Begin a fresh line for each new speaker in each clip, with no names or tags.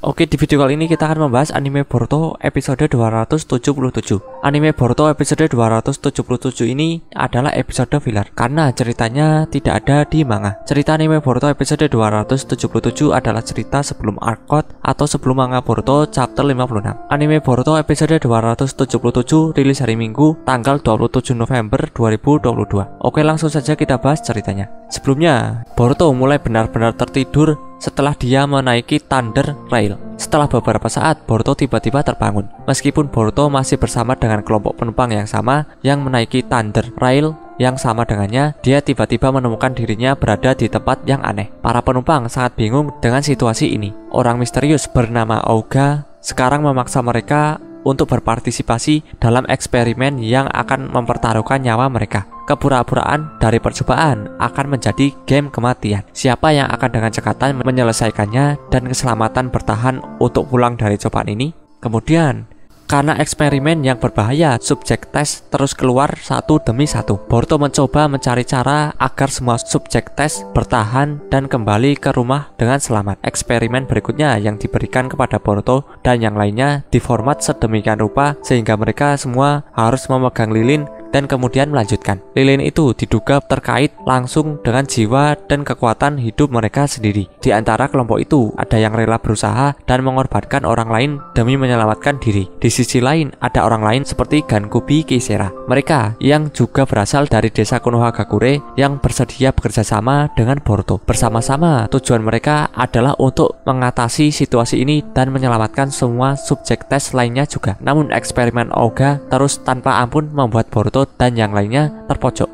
Oke, di video kali ini kita akan membahas anime Boruto episode 277. Anime Boruto episode 277 ini adalah episode filler karena ceritanya tidak ada di manga. Cerita anime Boruto episode 277 adalah cerita sebelum arc code atau sebelum manga Boruto chapter 56. Anime Boruto episode 277 rilis hari Minggu tanggal 27 November 2022. Oke, langsung saja kita bahas ceritanya. Sebelumnya, Boruto mulai benar-benar tertidur setelah dia menaiki Thunder Rail. Setelah beberapa saat, Boruto tiba-tiba terbangun. Meskipun Boruto masih bersama dengan kelompok penumpang yang sama yang menaiki Thunder Rail yang sama dengannya, dia tiba-tiba menemukan dirinya berada di tempat yang aneh. Para penumpang sangat bingung dengan situasi ini. Orang misterius bernama Ouga sekarang memaksa mereka untuk berpartisipasi dalam eksperimen yang akan mempertaruhkan nyawa mereka. Kepura-puraan dari percobaan akan menjadi game kematian. Siapa yang akan dengan cekatan menyelesaikannya dan keselamatan bertahan untuk pulang dari cobaan ini? Kemudian, karena eksperimen yang berbahaya, subjek tes terus keluar satu demi satu. Boruto mencoba mencari cara agar semua subjek tes bertahan dan kembali ke rumah dengan selamat. Eksperimen berikutnya yang diberikan kepada Boruto dan yang lainnya diformat sedemikian rupa sehingga mereka semua harus memegang lilin dan kemudian melanjutkan. Lilin itu diduga terkait langsung dengan jiwa dan kekuatan hidup mereka sendiri. Di antara kelompok itu, ada yang rela berusaha dan mengorbankan orang lain demi menyelamatkan diri. Di sisi lain, ada orang lain seperti Gankubi Kisera. Mereka yang juga berasal dari desa Konohagakure yang bersedia bekerja sama dengan Boruto. Bersama-sama, tujuan mereka adalah untuk mengatasi situasi ini dan menyelamatkan semua subjek tes lainnya juga. Namun eksperimen Ouga terus tanpa ampun membuat Boruto dan yang lainnya terpojok.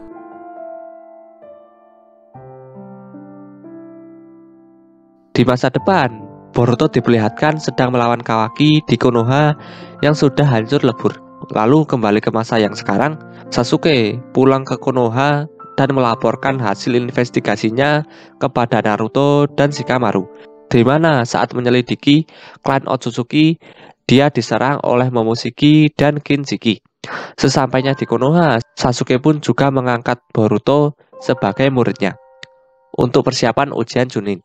Di masa depan, Boruto diperlihatkan sedang melawan Kawaki di Konoha yang sudah hancur lebur. Lalu kembali ke masa yang sekarang, Sasuke pulang ke Konoha dan melaporkan hasil investigasinya kepada Naruto dan Shikamaru, di mana saat menyelidiki klan Otsutsuki, dia diserang oleh Momoshiki dan Kinshiki. Sesampainya di Konoha, Sasuke pun juga mengangkat Boruto sebagai muridnya untuk persiapan ujian Chunin.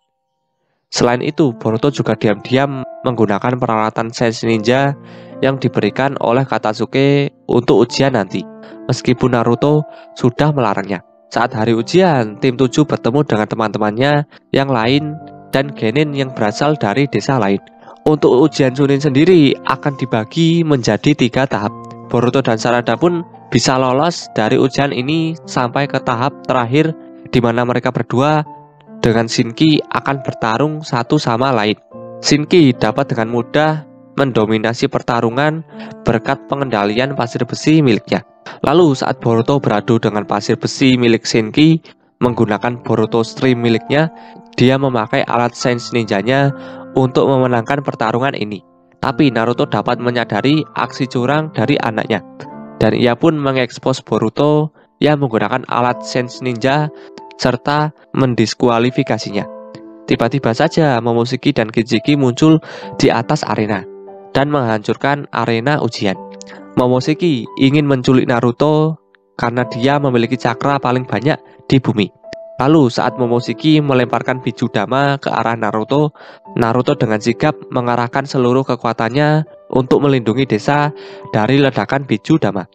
Selain itu, Boruto juga diam-diam menggunakan peralatan Sense Ninja yang diberikan oleh Katsuki untuk ujian nanti, meskipun Naruto sudah melarangnya. Saat hari ujian, tim 7 bertemu dengan teman-temannya yang lain dan genin yang berasal dari desa lain. Untuk ujian Chunin sendiri akan dibagi menjadi 3 tahap. Boruto dan Sarada pun bisa lolos dari ujian ini sampai ke tahap terakhir di mana mereka berdua dengan Shinki akan bertarung satu sama lain. Shinki dapat dengan mudah mendominasi pertarungan berkat pengendalian pasir besi miliknya. Lalu saat Boruto beradu dengan pasir besi milik Shinki menggunakan Boruto Stream miliknya, dia memakai alat Sense Ninjanya untuk memenangkan pertarungan ini. Tapi Naruto dapat menyadari aksi curang dari anaknya, dan ia pun mengekspos Boruto yang menggunakan alat Sense Ninja serta mendiskualifikasinya. Tiba-tiba saja Momoshiki dan Kinshiki muncul di atas arena dan menghancurkan arena ujian. Momoshiki ingin menculik Naruto karena dia memiliki cakra paling banyak di bumi. Lalu saat Momoshiki melemparkan biju dama ke arah Naruto, Naruto dengan sigap mengarahkan seluruh kekuatannya untuk melindungi desa dari ledakan biju dama.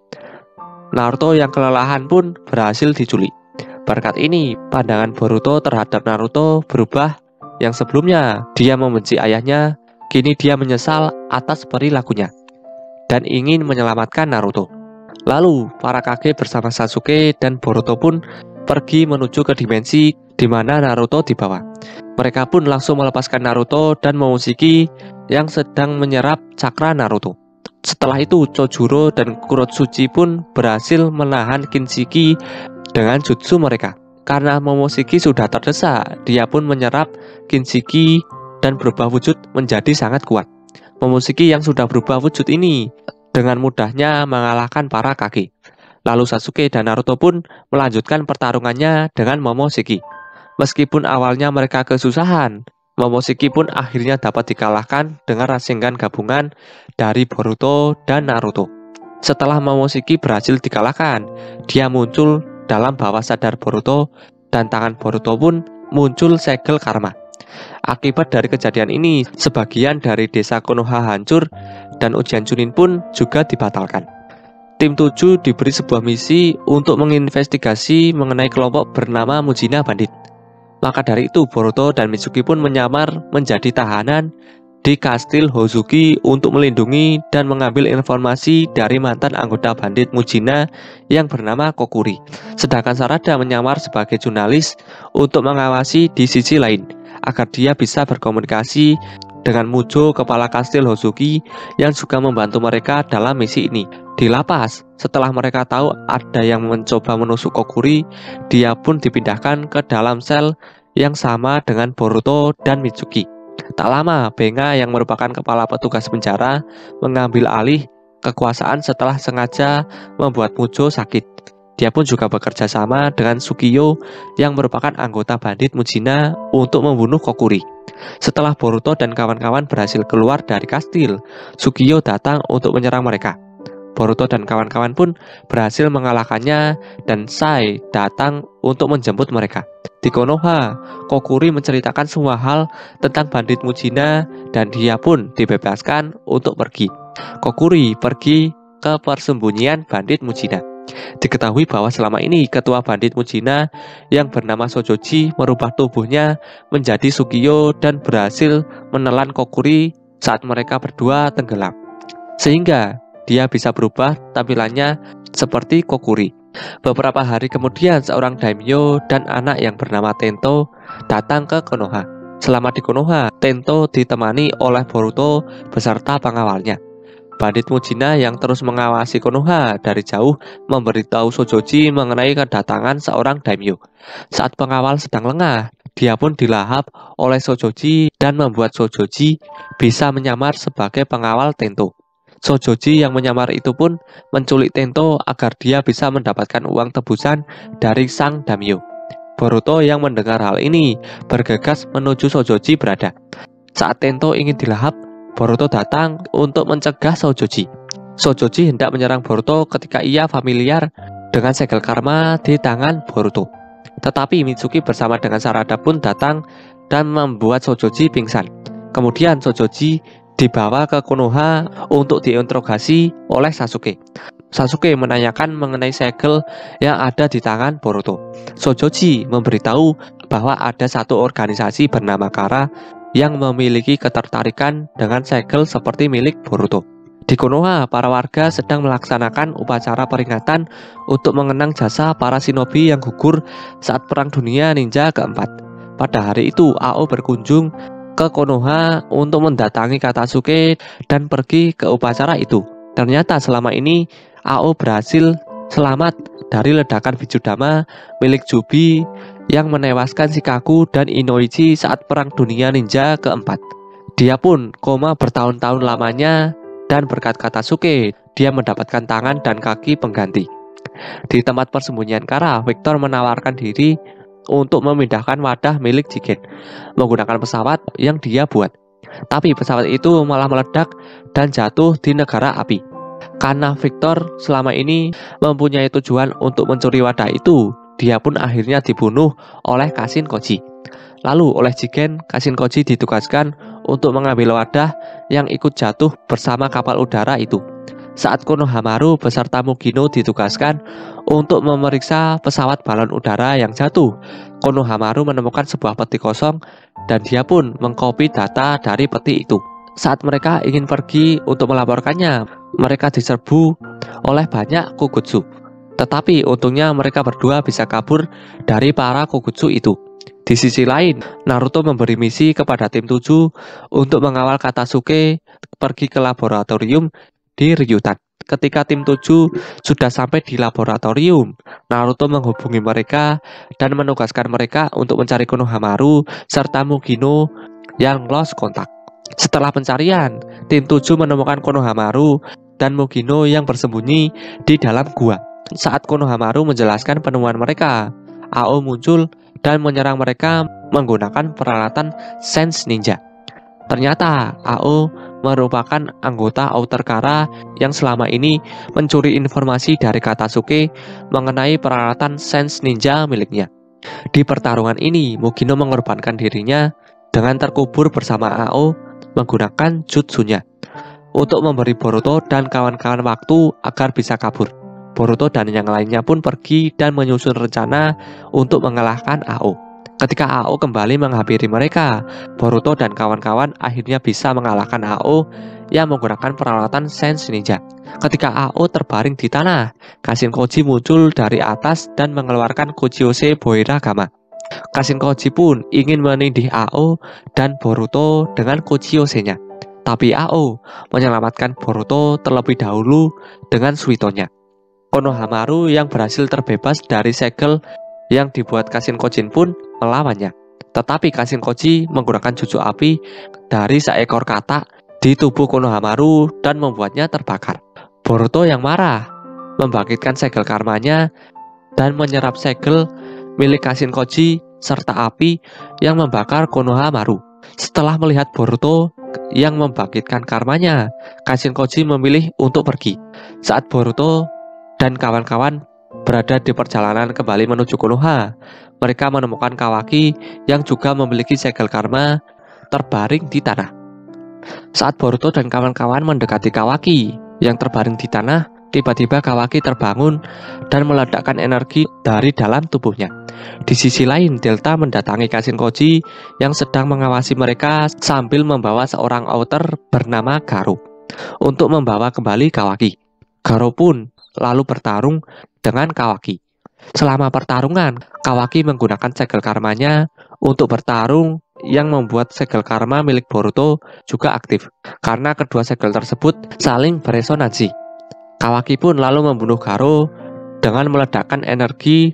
Naruto yang kelelahan pun berhasil diculik. Berkat ini, pandangan Boruto terhadap Naruto berubah. Yang sebelumnya dia membenci ayahnya, kini dia menyesal atas perilakunya dan ingin menyelamatkan Naruto. Lalu, para Kage bersama Sasuke dan Boruto pun pergi menuju ke dimensi di mana Naruto dibawa. Mereka pun langsung melepaskan Naruto dan Momoshiki yang sedang menyerap cakra Naruto. Setelah itu, Chojuro dan Kurotsuchi pun berhasil menahan Kinshiki dengan jutsu mereka. Karena Momoshiki sudah terdesak, dia pun menyerap Kinshiki dan berubah wujud menjadi sangat kuat. Momoshiki yang sudah berubah wujud ini dengan mudahnya mengalahkan para Kage. Lalu Sasuke dan Naruto pun melanjutkan pertarungannya dengan Momoshiki. Meskipun awalnya mereka kesusahan, Momoshiki pun akhirnya dapat dikalahkan dengan Rasengan gabungan dari Boruto dan Naruto. Setelah Momoshiki berhasil dikalahkan, dia muncul dalam bawah sadar Boruto dan tangan Boruto pun muncul segel karma. Akibat dari kejadian ini, sebagian dari desa Konoha hancur dan ujian Chunin pun juga dibatalkan. Tim 7 diberi sebuah misi untuk menginvestigasi mengenai kelompok bernama Mujina Bandit. Maka dari itu, Boruto dan Mitsuki pun menyamar menjadi tahanan di kastil Hozuki untuk melindungi dan mengambil informasi dari mantan anggota bandit Mujina yang bernama Kokuri. Sedangkan Sarada menyamar sebagai jurnalis untuk mengawasi di sisi lain, agar dia bisa berkomunikasi dengan Mujo, kepala kastil Hozuki, yang juga membantu mereka dalam misi ini. Di lapas, setelah mereka tahu ada yang mencoba menusuk Kokuri, dia pun dipindahkan ke dalam sel yang sama dengan Boruto dan Mitsuki. Tak lama, Benga yang merupakan kepala petugas penjara mengambil alih kekuasaan setelah sengaja membuat Mujo sakit. Dia pun juga bekerja sama dengan Sukiyo yang merupakan anggota bandit Mujina untuk membunuh Kokuri. Setelah Boruto dan kawan-kawan berhasil keluar dari kastil, Sukiyo datang untuk menyerang mereka. Boruto dan kawan-kawan pun berhasil mengalahkannya dan Sai datang untuk menjemput mereka. Di Konoha, Kokuri menceritakan semua hal tentang bandit Mujina dan dia pun dibebaskan untuk pergi. Kokuri pergi ke persembunyian bandit Mujina. Diketahui bahwa selama ini ketua bandit Mujina yang bernama Sojoji merubah tubuhnya menjadi Sukiyo dan berhasil menelan Kokuri saat mereka berdua tenggelam, sehingga dia bisa berubah tampilannya seperti Kokuri. Beberapa hari kemudian, seorang daimyo dan anak yang bernama Tento datang ke Konoha. Selama di Konoha, Tento ditemani oleh Boruto beserta pengawalnya. Bandit Mujina yang terus mengawasi Konoha dari jauh memberitahu Sojoji mengenai kedatangan seorang daimyo. Saat pengawal sedang lengah, dia pun dilahap oleh Sojoji dan membuat Sojoji bisa menyamar sebagai pengawal Tento. Sojoji yang menyamar itu pun menculik Tento agar dia bisa mendapatkan uang tebusan dari sang daimyo. Boruto yang mendengar hal ini bergegas menuju Sojoji berada. Saat Tento ingin dilahap, Boruto datang untuk mencegah Sojoji. Sojoji hendak menyerang Boruto ketika ia familiar dengan segel karma di tangan Boruto. Tetapi Mitsuki bersama dengan Sarada pun datang dan membuat Sojoji pingsan. Kemudian Sojoji dibawa ke Konoha untuk diinterogasi oleh Sasuke. Sasuke menanyakan mengenai segel yang ada di tangan Boruto. Sojoji memberitahu bahwa ada satu organisasi bernama Kara yang memiliki ketertarikan dengan segel seperti milik Boruto. Di Konoha, para warga sedang melaksanakan upacara peringatan untuk mengenang jasa para shinobi yang gugur saat Perang Dunia Ninja keempat. Pada hari itu, Ao berkunjung ke Konoha untuk mendatangi Katasuke dan pergi ke upacara itu. Ternyata selama ini Ao berhasil selamat dari ledakan Bijudama milik Jubi yang menewaskan Shikaku dan Inoichi saat Perang Dunia Ninja keempat. Dia pun koma bertahun-tahun lamanya dan berkat Katasuke dia mendapatkan tangan dan kaki pengganti. Di tempat persembunyian Kara, Victor menawarkan diri untuk memindahkan wadah milik Jigen menggunakan pesawat yang dia buat. Tapi pesawat itu malah meledak dan jatuh di negara api. Karena Victor selama ini mempunyai tujuan untuk mencuri wadah itu, dia pun akhirnya dibunuh oleh Kashin Koji. Lalu oleh Jigen, Kashin Koji ditugaskan untuk mengambil wadah yang ikut jatuh bersama kapal udara itu. Saat Konohamaru beserta Mugino ditugaskan untuk memeriksa pesawat balon udara yang jatuh, Konohamaru menemukan sebuah peti kosong dan dia pun mengcopy data dari peti itu. Saat mereka ingin pergi untuk melaporkannya, mereka diserbu oleh banyak Kukutsu. Tetapi untungnya mereka berdua bisa kabur dari para Kukutsu itu. Di sisi lain, Naruto memberi misi kepada tim 7 untuk mengawal Katasuke pergi ke laboratorium di Ryutan. Ketika tim 7 sudah sampai di laboratorium, Naruto menghubungi mereka dan menugaskan mereka untuk mencari Konohamaru serta Mugino yang lost kontak. Setelah pencarian, tim 7 menemukan Konohamaru dan Mugino yang bersembunyi di dalam gua. Saat Konohamaru menjelaskan penemuan mereka, Ao muncul dan menyerang mereka menggunakan peralatan Sense Ninja. Ternyata Ao merupakan anggota Outer Kara yang selama ini mencuri informasi dari Katasuke mengenai peralatan Sense Ninja miliknya. Di pertarungan ini, Mugino mengorbankan dirinya dengan terkubur bersama AO menggunakan jutsunya untuk memberi Boruto dan kawan-kawan waktu agar bisa kabur. Boruto dan yang lainnya pun pergi dan menyusun rencana untuk mengalahkan AO. Ketika AO kembali menghampiri mereka, Boruto dan kawan-kawan akhirnya bisa mengalahkan AO yang menggunakan peralatan Sense Ninja. Ketika AO terbaring di tanah, Kashin Koji muncul dari atas dan mengeluarkan Kuchiyose Boira Gama. Kashin Koji pun ingin menindih AO dan Boruto dengan Kuchiyose-nya. Tapi AO menyelamatkan Boruto terlebih dahulu dengan Suitonya. Konohamaru yang berhasil terbebas dari segel yang dibuat Kashin Koji pun melawannya. Tetapi Kashin Koji menggunakan jutsu api dari seekor katak di tubuh Konohamaru dan membuatnya terbakar. Boruto yang marah membangkitkan segel karmanya dan menyerap segel milik Kashin Koji serta api yang membakar Konohamaru. Setelah melihat Boruto yang membangkitkan karmanya, Kashin Koji memilih untuk pergi. Saat Boruto dan kawan-kawan berada di perjalanan kembali menuju Konoha, mereka menemukan Kawaki yang juga memiliki segel karma terbaring di tanah. Saat Boruto dan kawan-kawan mendekati Kawaki yang terbaring di tanah, tiba-tiba Kawaki terbangun dan meledakkan energi dari dalam tubuhnya. Di sisi lain, Delta mendatangi Kashin Koji yang sedang mengawasi mereka sambil membawa seorang outer bernama Garo untuk membawa kembali Kawaki. Garo pun lalu bertarung dengan Kawaki. Selama pertarungan, Kawaki menggunakan segel karmanya untuk bertarung yang membuat segel karma milik Boruto juga aktif karena kedua segel tersebut saling beresonansi. Kawaki pun lalu membunuh Garo dengan meledakkan energi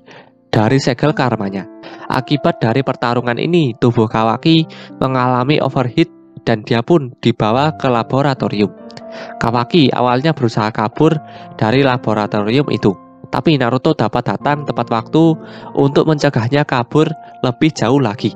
dari segel karmanya. Akibat dari pertarungan ini, tubuh Kawaki mengalami overheat dan dia pun dibawa ke laboratorium. Kawaki awalnya berusaha kabur dari laboratorium itu, tapi Naruto dapat datang tepat waktu untuk mencegahnya kabur lebih jauh lagi.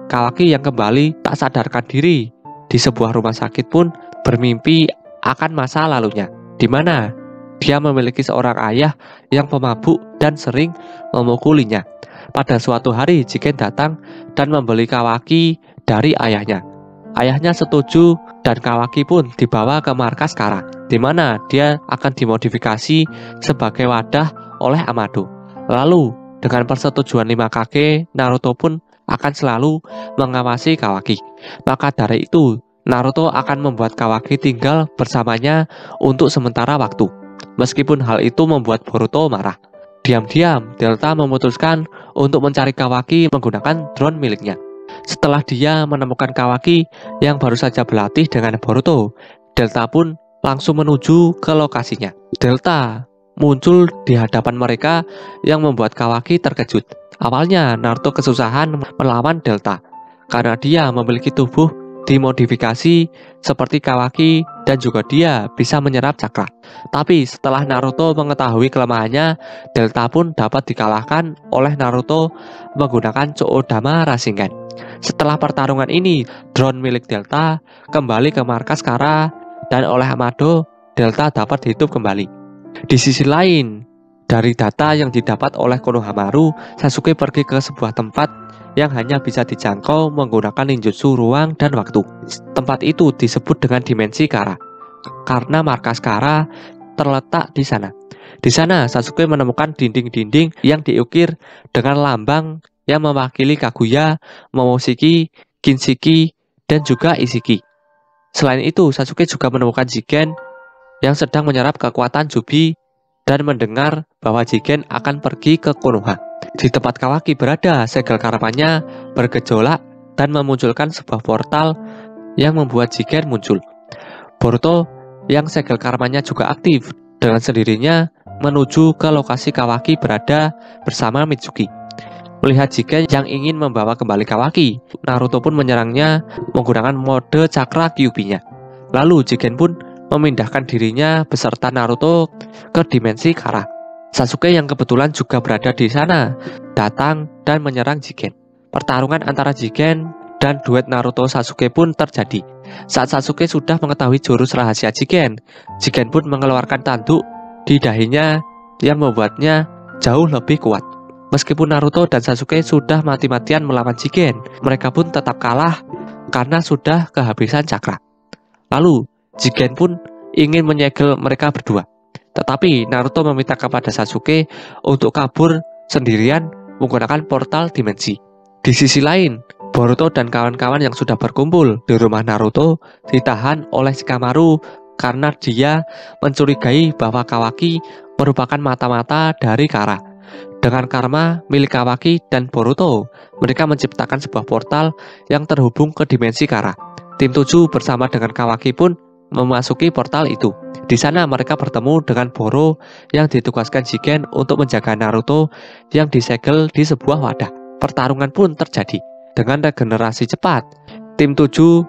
Kawaki yang kembali tak sadarkan diri di sebuah rumah sakit pun bermimpi akan masa lalunya, di mana dia memiliki seorang ayah yang pemabuk dan sering memukulinya. Pada suatu hari, Jigen datang dan membeli Kawaki dari ayahnya. Ayahnya setuju dan Kawaki pun dibawa ke markas Kara, di mana dia akan dimodifikasi sebagai wadah oleh Amado. Lalu, dengan persetujuan 5 Kage, Naruto pun akan selalu mengawasi Kawaki. Maka dari itu, Naruto akan membuat Kawaki tinggal bersamanya untuk sementara waktu. Meskipun hal itu membuat Boruto marah. Diam-diam, Delta memutuskan untuk mencari Kawaki menggunakan drone miliknya. Setelah dia menemukan Kawaki yang baru saja berlatih dengan Boruto, Delta pun langsung menuju ke lokasinya. Delta muncul di hadapan mereka yang membuat Kawaki terkejut. Awalnya Naruto kesusahan melawan Delta karena dia memiliki tubuh dimodifikasi seperti Kawaki dan juga dia bisa menyerap cakra. Tapi setelah Naruto mengetahui kelemahannya, Delta pun dapat dikalahkan oleh Naruto menggunakan Choodama Rasengan. Setelah pertarungan ini, drone milik Delta kembali ke markas Kara dan oleh Amado, Delta dapat hidup kembali. Di sisi lain, dari data yang didapat oleh Konohamaru, Sasuke pergi ke sebuah tempat yang hanya bisa dijangkau menggunakan ninjutsu ruang dan waktu. Tempat itu disebut dengan dimensi Kara karena markas Kara terletak di sana. Di sana Sasuke menemukan dinding-dinding yang diukir dengan lambang yang mewakili Kaguya, Momoshiki, Kinshiki, dan juga Ishiki. Selain itu, Sasuke juga menemukan Jigen yang sedang menyerap kekuatan Jubi dan mendengar bahwa Jigen akan pergi ke Konoha. Di tempat Kawaki berada, segel karmanya bergejolak dan memunculkan sebuah portal yang membuat Jigen muncul. Boruto yang segel karmanya juga aktif dengan sendirinya menuju ke lokasi Kawaki berada bersama Mitsuki. Melihat Jigen yang ingin membawa kembali Kawaki, Naruto pun menyerangnya menggunakan mode cakra Kyuubi-nya. Lalu Jigen pun memindahkan dirinya beserta Naruto ke dimensi Kara. Sasuke yang kebetulan juga berada di sana datang dan menyerang Jigen. Pertarungan antara Jigen dan duet Naruto Sasuke pun terjadi. Saat Sasuke sudah mengetahui jurus rahasia Jigen, Jigen pun mengeluarkan tanduk di dahinya yang membuatnya jauh lebih kuat. Meskipun Naruto dan Sasuke sudah mati-matian melawan Jigen, mereka pun tetap kalah karena sudah kehabisan cakra. Lalu Jigen pun ingin menyegel mereka berdua. Tetapi Naruto meminta kepada Sasuke untuk kabur sendirian menggunakan portal dimensi. Di sisi lain, Boruto dan kawan-kawan yang sudah berkumpul di rumah Naruto ditahan oleh Shikamaru karena dia mencurigai bahwa Kawaki merupakan mata-mata dari Kara. Dengan karma milik Kawaki dan Boruto, mereka menciptakan sebuah portal yang terhubung ke dimensi Kara. Tim 7 bersama dengan Kawaki pun memasuki portal itu. Di sana mereka bertemu dengan Boro yang ditugaskan Jigen untuk menjaga Naruto yang disegel di sebuah wadah. Pertarungan pun terjadi. Dengan regenerasi cepat, tim 7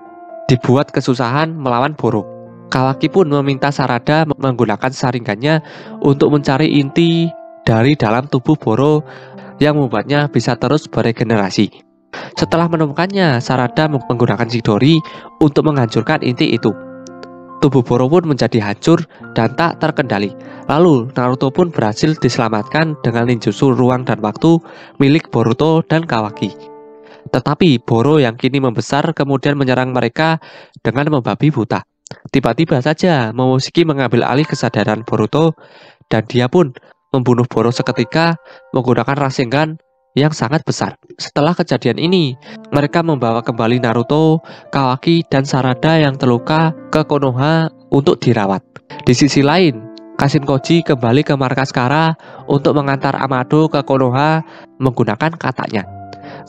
dibuat kesusahan melawan Boro. Kawaki pun meminta Sarada menggunakan saringannya untuk mencari inti dari dalam tubuh Boro yang membuatnya bisa terus beregenerasi. Setelah menemukannya, Sarada menggunakan Chidori untuk menghancurkan inti itu. Tubuh Boro pun menjadi hancur dan tak terkendali. Lalu Naruto pun berhasil diselamatkan dengan ninjutsu ruang dan waktu milik Boruto dan Kawaki. Tetapi Boro yang kini membesar kemudian menyerang mereka dengan membabi buta. Tiba-tiba saja Momoshiki mengambil alih kesadaran Boruto dan dia pun membunuh Boro seketika menggunakan Rasengan yang sangat besar. Setelah kejadian ini, mereka membawa kembali Naruto, Kawaki, dan Sarada yang terluka ke Konoha untuk dirawat. Di sisi lain, Kashin Koji kembali ke markas Kara untuk mengantar Amado ke Konoha menggunakan katanya.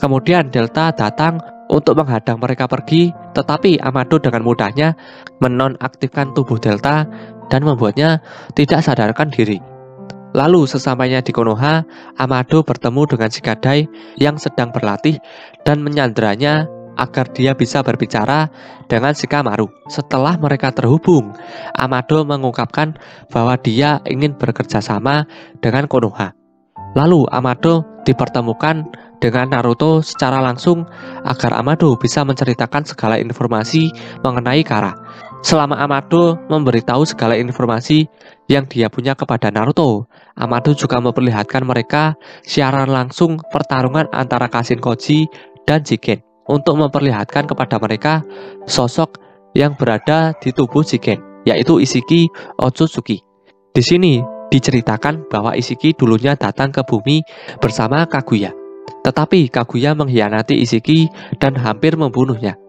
Kemudian Delta datang untuk menghadang mereka pergi, tetapi Amado dengan mudahnya menonaktifkan tubuh Delta dan membuatnya tidak sadarkan diri. Lalu sesampainya di Konoha, Amado bertemu dengan Shikadai yang sedang berlatih dan menyandranya agar dia bisa berbicara dengan Shikamaru. Setelah mereka terhubung, Amado mengungkapkan bahwa dia ingin bekerja sama dengan Konoha. Lalu Amado dipertemukan dengan Naruto secara langsung agar Amado bisa menceritakan segala informasi mengenai Kara. Selama Amado memberitahu segala informasi yang dia punya kepada Naruto, Amado juga memperlihatkan mereka siaran langsung pertarungan antara Kashin Koji dan Jigen untuk memperlihatkan kepada mereka sosok yang berada di tubuh Jigen, yaitu Ishiki Otsutsuki. Di sini diceritakan bahwa Ishiki dulunya datang ke bumi bersama Kaguya, tetapi Kaguya mengkhianati Ishiki dan hampir membunuhnya.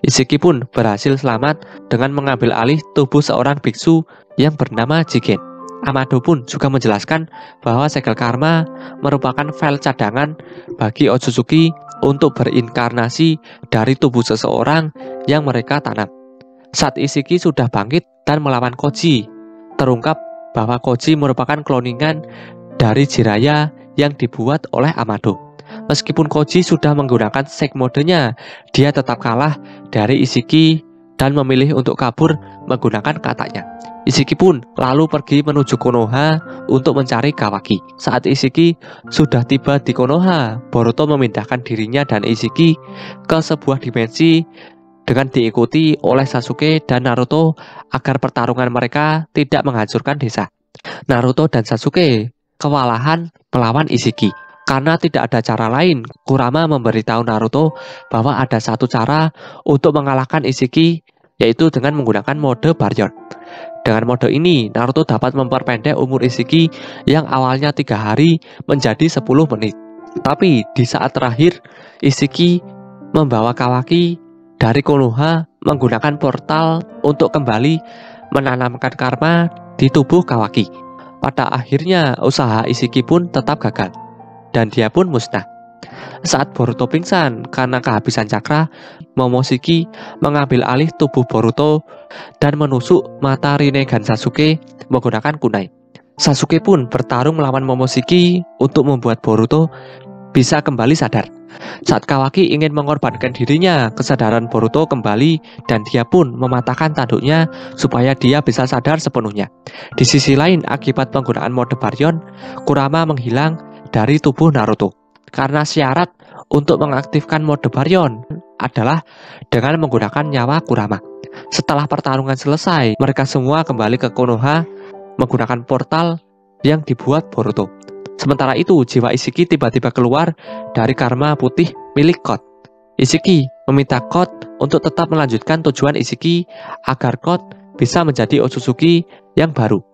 Ishiki pun berhasil selamat dengan mengambil alih tubuh seorang biksu yang bernama Jigen. Amado pun juga menjelaskan bahwa segel karma merupakan file cadangan bagi Otsutsuki untuk berinkarnasi dari tubuh seseorang yang mereka tanam. Saat Ishiki sudah bangkit dan melawan Koji, terungkap bahwa Koji merupakan kloningan dari Jiraiya yang dibuat oleh Amado. Meskipun Koji sudah menggunakan Shake modenya, dia tetap kalah dari Ishiki dan memilih untuk kabur menggunakan katanya. Ishiki pun lalu pergi menuju Konoha untuk mencari Kawaki. Saat Ishiki sudah tiba di Konoha, Boruto memindahkan dirinya dan Ishiki ke sebuah dimensi dengan diikuti oleh Sasuke dan Naruto agar pertarungan mereka tidak menghancurkan desa. Naruto dan Sasuke kewalahan melawan Ishiki. Karena tidak ada cara lain, Kurama memberitahu Naruto bahwa ada satu cara untuk mengalahkan Ishiki, yaitu dengan menggunakan mode Baryon. Dengan mode ini, Naruto dapat memperpendek umur Ishiki yang awalnya 3 hari menjadi 10 menit. Tapi di saat terakhir, Ishiki membawa Kawaki dari Konoha menggunakan portal untuk kembali menanamkan karma di tubuh Kawaki. Pada akhirnya, usaha Ishiki pun tetap gagal dan dia pun musnah. Saat Boruto pingsan karena kehabisan cakra, Momoshiki mengambil alih tubuh Boruto dan menusuk mata Rinnegan Sasuke menggunakan kunai. Sasuke pun bertarung melawan Momoshiki untuk membuat Boruto bisa kembali sadar. Saat Kawaki ingin mengorbankan dirinya, kesadaran Boruto kembali dan dia pun mematahkan tanduknya supaya dia bisa sadar sepenuhnya. Di sisi lain, akibat penggunaan mode Baryon, Kurama menghilang dari tubuh Naruto. Karena syarat untuk mengaktifkan mode Baryon adalah dengan menggunakan nyawa Kurama. Setelah pertarungan selesai, mereka semua kembali ke Konoha menggunakan portal yang dibuat Boruto. Sementara itu, jiwa Ishiki tiba-tiba keluar dari karma putih milik God. Ishiki meminta Code untuk tetap melanjutkan tujuan Ishiki agar Code bisa menjadi Otsutsuki yang baru.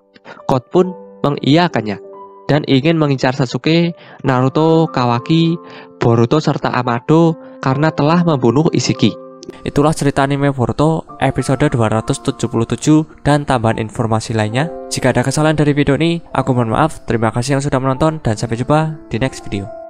Code pun mengiyakannya dan ingin mengincar Sasuke, Naruto, Kawaki, Boruto, serta Amado karena telah membunuh Ishiki. Itulah cerita anime Boruto episode 277 dan tambahan informasi lainnya. Jika ada kesalahan dari video ini, aku mohon maaf. Terima kasih yang sudah menonton dan sampai jumpa di next video.